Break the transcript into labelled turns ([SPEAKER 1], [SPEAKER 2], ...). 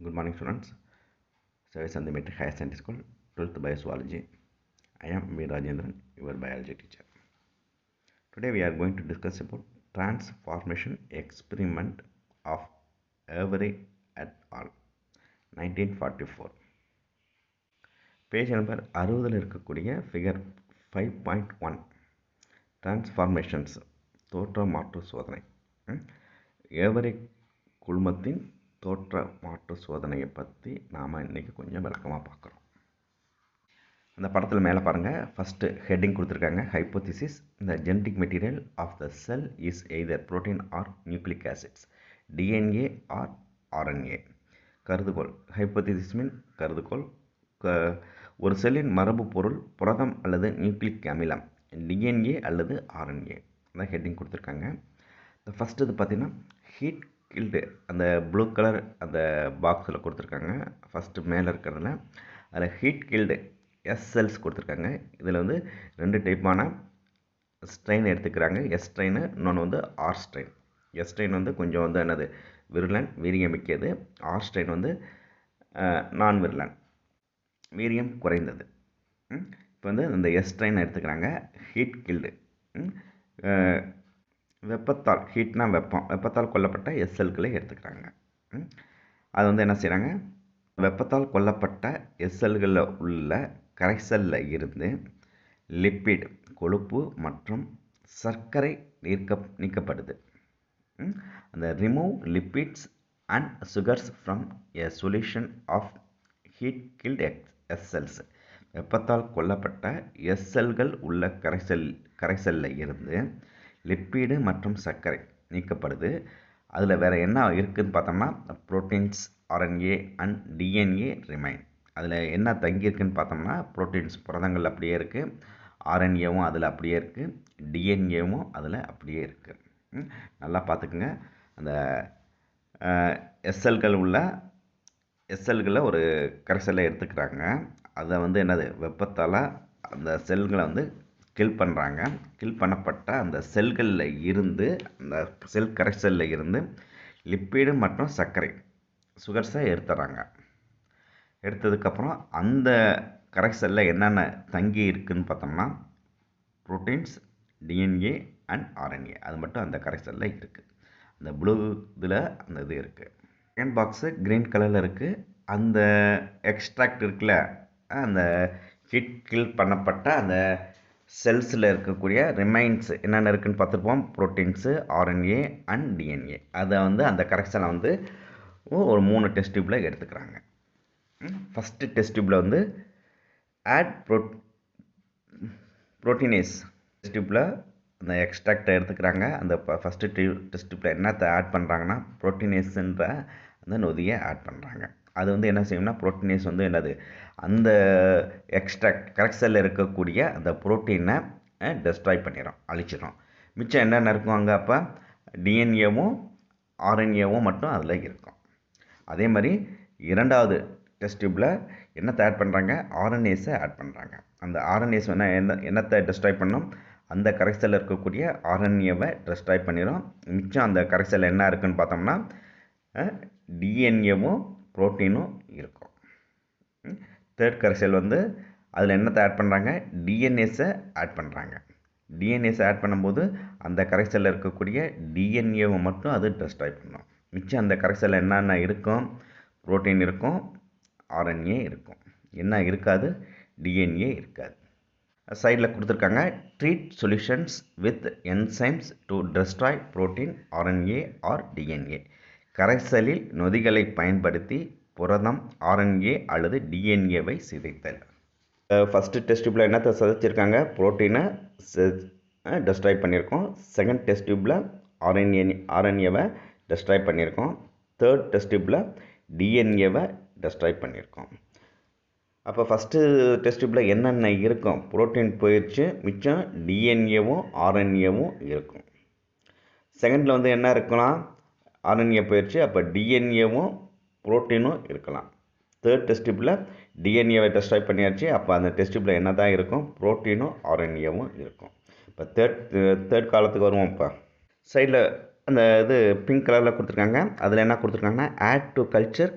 [SPEAKER 1] Good morning, students. Service and the Metric Higher Science School, 12th Biozoology. I am V. Rajendran, your biology teacher. Today we are going to discuss about transformation experiment of Avery et al. 1944. Page number 60 இருக்கக்கூடிய figure 5.1 Transformations தோற்ற மாற்று சோதனை. Every குழுமத்தின் தோற்ற மாற்று சோதனையை பற்றி நாம் இன்றைக்கி கொஞ்சம் விளக்கமாக பார்க்குறோம். அந்த படத்தில் மேலே பாருங்கள், ஃபஸ்ட்டு ஹெட்டிங் கொடுத்துருக்காங்க, hypothesis the genetic material of the cell is either protein or nucleic acids, DNA or RNA. கருதுகோள், ஹைப்போதிசிஸ் மீன் கருதுகோள். ஒரு செல்லின் மரபு பொருள் புரதம் அல்லது நியூக்ளிக் அமிலம், டிஎன்ஏ அல்லது ஆர்என்ஏ. அதான் ஹெட்டிங் கொடுத்துருக்காங்க. இந்த ஃபஸ்ட்டு இது பார்த்திங்கன்னா ஹீட் கில்டு, அந்த ப்ளூ கலர் அந்த பாக்ஸில் கொடுத்துருக்காங்க. ஃபஸ்ட்டு மேலே இருக்கிறதுல அதில் ஹீட் கில்டு எஸ் செல்ஸ் கொடுத்துருக்காங்க. இதில் வந்து 2 டைப்பான ஸ்ட்ரெயின் எடுத்துக்கிறாங்க. எஸ் ஸ்ட்ரெயின், இன்னொன்று வந்து ஆர் ஸ்ட்ரெயின். எஸ் ஸ்ட்ரெயின் வந்து கொஞ்சம் வந்து என்னது விருலன், வீரியம் மிக்கது. ஆர் ஸ்ட்ரெயின் வந்து நான் விருலன், வீரியம் குறைந்தது. இப்போ வந்து இந்த எஸ் ஸ்ட்ரெயின் எடுத்துக்கிறாங்க. ஹீட் கில்டு, வெப்பத்தால், ஹீட்னா வெப்பம், வெப்பத்தால் கொல்லப்பட்ட எஸ் செல்களை எடுத்துக்கிறாங்க. அது வந்து என்ன செய்கிறாங்க, வெப்பத்தால் கொல்லப்பட்ட எஸ் செல்களில் உள்ள கரைசலில் இருந்து லிப்பிட், கொழுப்பு மற்றும் சர்க்கரை நீக்கப்படுது. அந்த remove lipids and sugars from a solution of heat killed S cells. வெப்பத்தால் கொல்லப்பட்ட எஸ் செல்கள் உள்ள கரைசலில் இருந்து லிப்பிடு மற்றும் சர்க்கரை நீக்கப்படுது. அதில் வேறு என்ன இருக்குதுன்னு பார்த்தோம்னா proteins, RNA and DNA remain. அதில் என்ன தங்கியிருக்குன்னு பார்த்தோம்னா புரோட்டீன்ஸ், புரதங்கள் அப்படியே இருக்குது, ஆர்என்ஏவும் அதில் அப்படியே இருக்குது, டிஎன்ஏவும் அதில் அப்படியே இருக்குது. நல்லா பார்த்துக்குங்க. அந்த எஸ்எல்கள் உள்ள எஸ்எல்களில் ஒரு கரைசலை எடுத்துக்கிறாங்க. அதை வந்து என்னது வெப்பத்தால் அந்த செல்களை வந்து கில் பண்ணுறாங்க. கில் பண்ணப்பட்ட அந்த செல்களில் இருந்து, அந்த செல் கரைசலில் இருந்து லிப்பிடு மற்றும் சர்க்கரை, சுகர்ஸை எடுத்துறாங்க. எடுத்ததுக்கப்புறம் அந்த கரைசலில் என்னென்ன தங்கி இருக்குதுன்னு பார்த்தோம்னா புரோட்டீன்ஸ், டிஎன்ஏ அண்ட் ஆர்என்ஏ. அது மட்டும் அந்த கரைசலில் இருக்குது. அந்த ப்ளூ இதில் அந்த இது இருக்குது. செகண்ட் பாக்ஸு க்ரீன் கலரில் இருக்குது. அந்த எக்ஸ்ட்ராக்ட் இருக்குல்ல, அந்த ஹீட் கில் பண்ணப்பட்ட அந்த செல்ஸில் இருக்கக்கூடிய ரிமைன்ஸ் என்னென்ன இருக்குதுன்னு பார்த்துருப்போம். Proteins, RNA and DNA. அதை வந்து அந்த கரெக்ஷனை வந்து ஒரு 3 டெஸ்ட் டியூப்பில் எடுத்துக்கிறாங்க. ஃபஸ்ட்டு டெஸ்ட் டியூப்பில் வந்து ஆட் புரோட்டீனேஸ் டெஸ்ட் டியூப்பில் அந்த எக்ஸ்ட்ராக்டை எடுத்துக்கிறாங்க. அந்த ஃபஸ்ட்டு டெஸ்ட் டியூப்பில் என்னத்தை ஆட் பண்ணுறாங்கன்னா புரோட்டீனேஸுன்ற அந்த நொதியை ஆட் பண்ணுறாங்க. அது வந்து என்ன செய்யும்னா புரோட்டீனேஸ் வந்து என்னது அந்த எக்ஸ்ட்ராக்ட் கரெக்சலில் இருக்கக்கூடிய அந்த புரோட்டீனை டெஸ்ட்ராய் பண்ணிடும், அழிச்சிடும். மிச்சம் என்னென்ன இருக்கும் அங்கே, அப்போ டிஎன்ஏவும் ஆர்என்ஏவும் மட்டும் அதில் இருக்கும். அதே மாதிரி இரண்டாவது டெஸ்ட் டியூப்பில் என்னத்தை ஆட் பண்ணுறாங்க, ஆர்என்ஏஸை ஆட் பண்ணுறாங்க. அந்த ஆர்என்ஏஸ் என்னத்தை டெஸ்ட்ராய் பண்ணும், அந்த கரைசலில் இருக்கக்கூடிய ஆர்என்ஏவை டெஸ்ட்ராய் பண்ணிடும். மிச்சம் அந்த கரைசலில் என்ன இருக்குதுன்னு பார்த்தோம்னா டிஎன்ஏவும் புரோட்டீனும் இருக்கும். தேர்ட் கரைசல் வந்து அதில் என்னத்தை ஆட் பண்ணுறாங்க, டிஎன்ஏஸை ஆட் பண்ணுறாங்க. டிஎன்ஏஸை ஆட் பண்ணும்போது அந்த கரைசலில் இருக்கக்கூடிய டிஎன்ஏவை மட்டும் அது டெஸ்ட்ராய் பண்ணும். மிச்சம் அந்த கரைசலில் என்னென்ன இருக்கும், புரோட்டீன் இருக்கும், ஆர்என்ஏ இருக்கும். என்ன இருக்காது, டிஎன்ஏ இருக்காது. சைடில் கொடுத்துருக்காங்க treat solutions with enzymes to destroy protein, RNA or DNA. கரைசலில் நொதிகளை பயன்படுத்தி புரதம், ஆர்என்ஏ அல்லது டிஎன்ஏவை சிதைத்தல். ஃபஸ்ட்டு டெஸ்ட் டியூப்பில் என்னத்தை சிதைச்சிருக்காங்க, புரோட்டீனை டெஸ்ட்ராய் பண்ணியிருக்கோம். செகண்ட் டெஸ்ட் டியூப்பில் ஆர்என்ஏவை டெஸ்ட்ராய் பண்ணியிருக்கோம். தேர்ட் டெஸ்ட் டியூப்பில் டிஎன்ஏவை டெஸ்ட்ராய் பண்ணியிருக்கோம். அப்போ ஃபஸ்ட்டு டெஸ்ட் டியூப்பில் என்னென்ன இருக்கும், புரோட்டீன் போயிடுச்சு, மிச்சம் டிஎன்ஏவும் ஆர்என்ஏவும் இருக்கும். செகண்டில் வந்து என்ன இருக்கலாம், ஆர்என்ஏ போயிடுச்சு, அப்போ டிஎன்ஏவும் புரோட்டீனும் இருக்கலாம். தேர்ட் டெஸ்ட் டியூப்பில் டிஎன்ஏவை டெஸ்ட்ராய் பண்ணியாச்சு, அப்போ அந்த டெஸ்ட் டியூப்பில் என்ன தான் இருக்கும், புரோட்டீனும் ஆர்என்ஏவும் இருக்கும். இப்போ தேர்ட் காலத்துக்கு வருவோம். இப்போ சைடில் அந்த இது பிங்க் கலரில் கொடுத்துருக்காங்க. அதில் என்ன கொடுத்துருக்காங்கன்னா ஆட் டு கல்ச்சர்